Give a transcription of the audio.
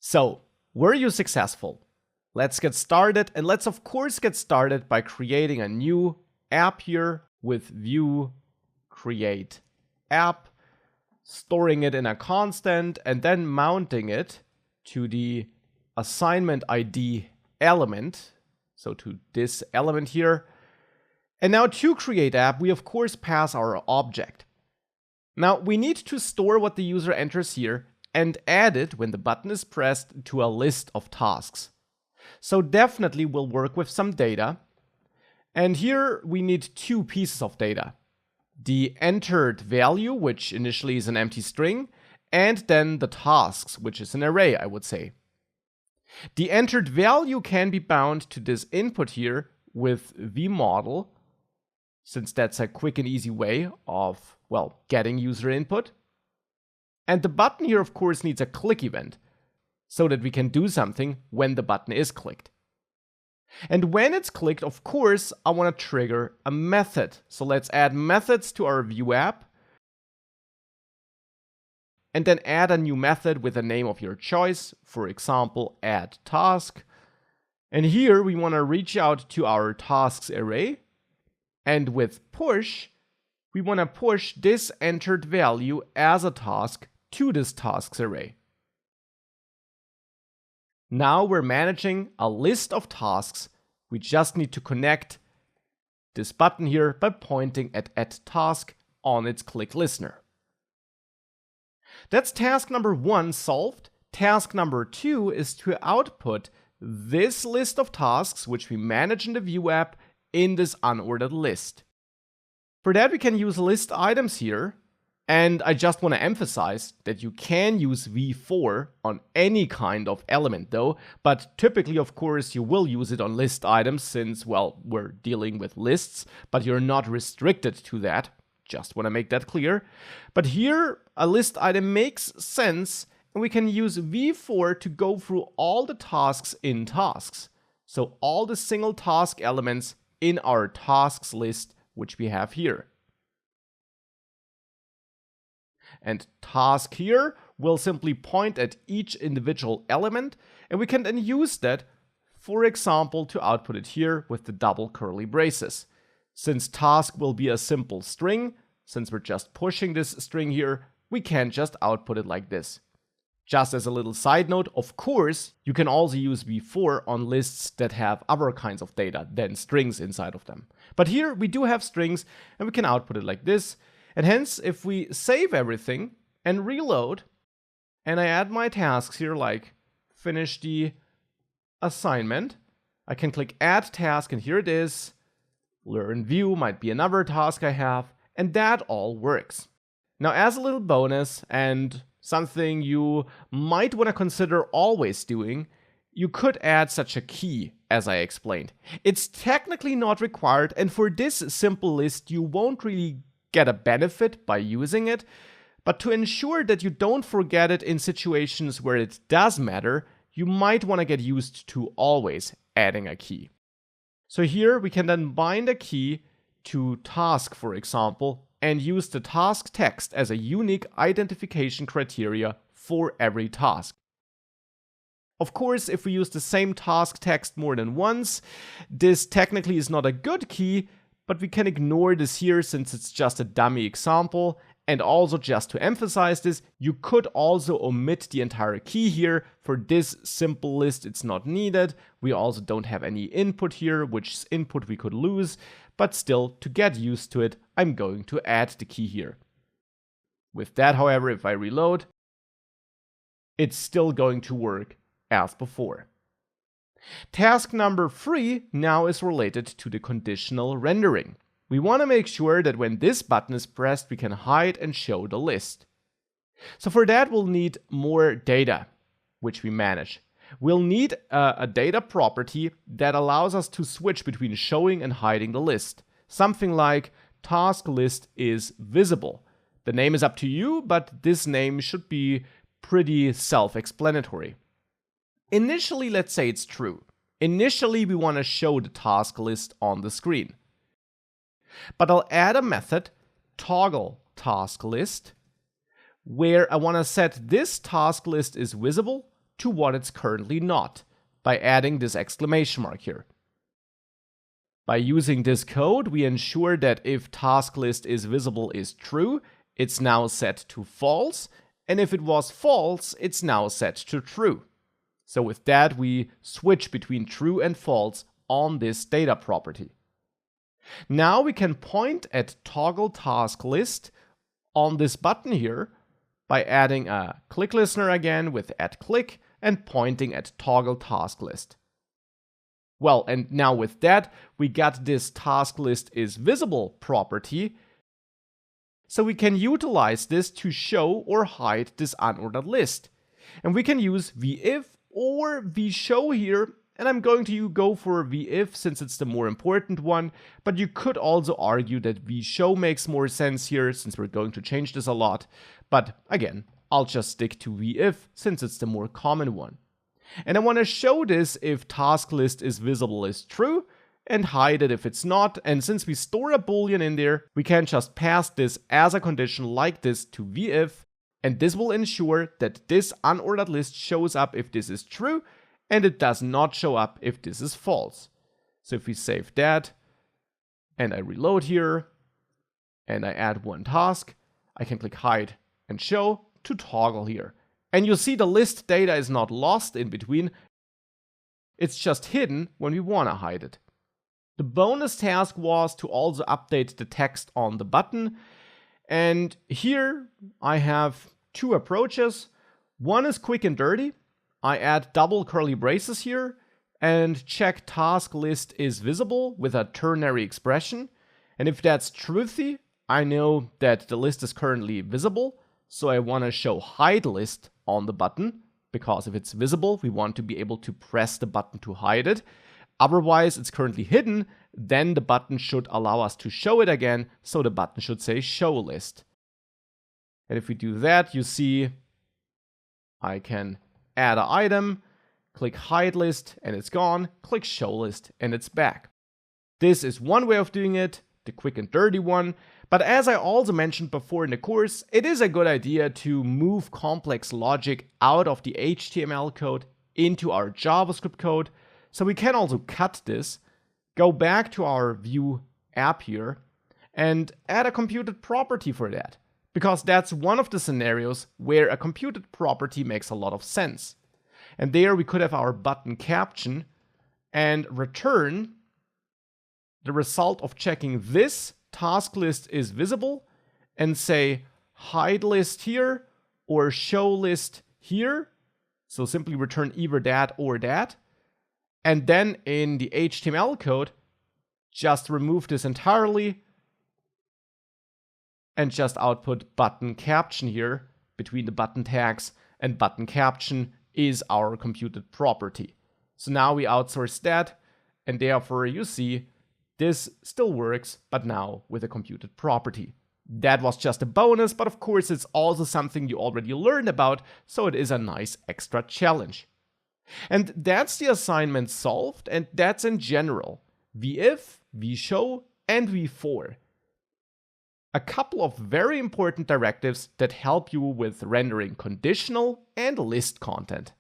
So, were you successful? Let's get started, and let's of course get started by creating a new app here with view create app, storing it in a constant, and then mounting it to the assignment ID element, so to this element here. And now to create app, we of course pass our object. Now we need to store what the user enters here and add it when the button is pressed to a list of tasks. So definitely we'll work with some data. And here we need two pieces of data. The entered value, which initially is an empty string, and then the tasks, which is an array, I would say. The entered value can be bound to this input here with vModel, since that's a quick and easy way of, well, getting user input. And the button here, of course, needs a click event, so that we can do something when the button is clicked. And when it's clicked, of course, I want to trigger a method. So let's add methods to our view app. And then add a new method with a name of your choice. For example, add task. And here we want to reach out to our tasks array. And with push, we want to push this entered value as a task to this tasks array. Now we're managing a list of tasks. We just need to connect this button here by pointing at add task on its click listener. That's task number 1 solved. Task number 2 is to output this list of tasks, which we manage in the view app, in this unordered list. For that, we can use list items here. And I just want to emphasize that you can use v4 on any kind of element though, but typically, of course, you will use it on list items since, well, we're dealing with lists, but you're not restricted to that. Just want to make that clear. But here, a list item makes sense, and we can use v4 to go through all the tasks in tasks. So all the single task elements in our tasks list, which we have here. And task here will simply point at each individual element, and we can then use that, for example, to output it here with the double curly braces. Since task will be a simple string, since we're just pushing this string here, we can just output it like this. Just as a little side note, of course, you can also use v4 on lists that have other kinds of data than strings inside of them. But here we do have strings, and we can output it like this. And hence, if we save everything and reload, and I add my tasks here, like finish the assignment, I can click add task, and here it is. Learn view might be another task I have, and that all works. Now, as a little bonus, and something you might want to consider always doing, you could add such a key, as I explained. It's technically not required, and for this simple list, you won't really get a benefit by using it, but to ensure that you don't forget it in situations where it does matter, you might want to get used to always adding a key. So here we can then bind a key to task, for example, and use the task text as a unique identification criteria for every task. Of course, if we use the same task text more than once, this technically is not a good key, but we can ignore this here since it's just a dummy example. And also, just to emphasize this, you could also omit the entire key here. For this simple list, it's not needed. We also don't have any input here, which input we could lose. But still, to get used to it, I'm going to add the key here. With that, however, if I reload, it's still going to work as before. Task number 3 now is related to the conditional rendering. We want to make sure that when this button is pressed, we can hide and show the list. So for that, we'll need more data, which we manage. We'll need a data property that allows us to switch between showing and hiding the list. Something like task list is visible. The name is up to you, but this name should be pretty self-explanatory. Initially, let's say it's true. Initially, we want to show the task list on the screen. But I'll add a method, toggle task list, where I want to set this task list is visible to what it's currently not by adding this exclamation mark here. By using this code, we ensure that if task list is visible is true, it's now set to false, and if it was false, it's now set to true. So with that, we switch between true and false on this data property. Now we can point at toggle task list on this button here by adding a click listener again with add click and pointing at toggle task list. Well, and now with that, we got this task list is visible property. So we can utilize this to show or hide this unordered list. And we can use vif or vshow here. And I'm going to go for vif since it's the more important one, but you could also argue that vshow makes more sense here since we're going to change this a lot. But again, I'll just stick to vif since it's the more common one. And I want to show this if task list is visible is true and hide it if it's not. And since we store a boolean in there, we can just pass this as a condition like this to vif, and this will ensure that this unordered list shows up if this is true and it does not show up if this is false. So if we save that and I reload here and I add one task, I can click hide and show to toggle here. And you'll see the list data is not lost in between. It's just hidden when we want to hide it. The bonus task was to also update the text on the button. And here I have two approaches. One is quick and dirty. I add double curly braces here and check task list is visible with a ternary expression. And if that's truthy, I know that the list is currently visible. So I want to show hide list on the button, because if it's visible, we want to be able to press the button to hide it. Otherwise, it's currently hidden, then the button should allow us to show it again, so the button should say show list. And if we do that, you see I can add an item, click hide list, and it's gone, click show list, and it's back. This is one way of doing it, the quick and dirty one. But as I also mentioned before in the course, it is a good idea to move complex logic out of the HTML code into our JavaScript code. So we can also cut this, go back to our Vue app here, and add a computed property for that. Because that's one of the scenarios where a computed property makes a lot of sense. And there we could have our button caption and return the result of checking this task list is visible and say hide list here or show list here. So simply return either that or that. And then in the HTML code, just remove this entirely and just output button caption here between the button tags, and button caption is our computed property. So now we outsource that, and therefore you see this still works, but now with a computed property. That was just a bonus, but of course it's also something you already learned about, so it is a nice extra challenge. And that's the assignment solved, and that's in general vif, vshow, and v4. A couple of very important directives that help you with rendering conditional and list content.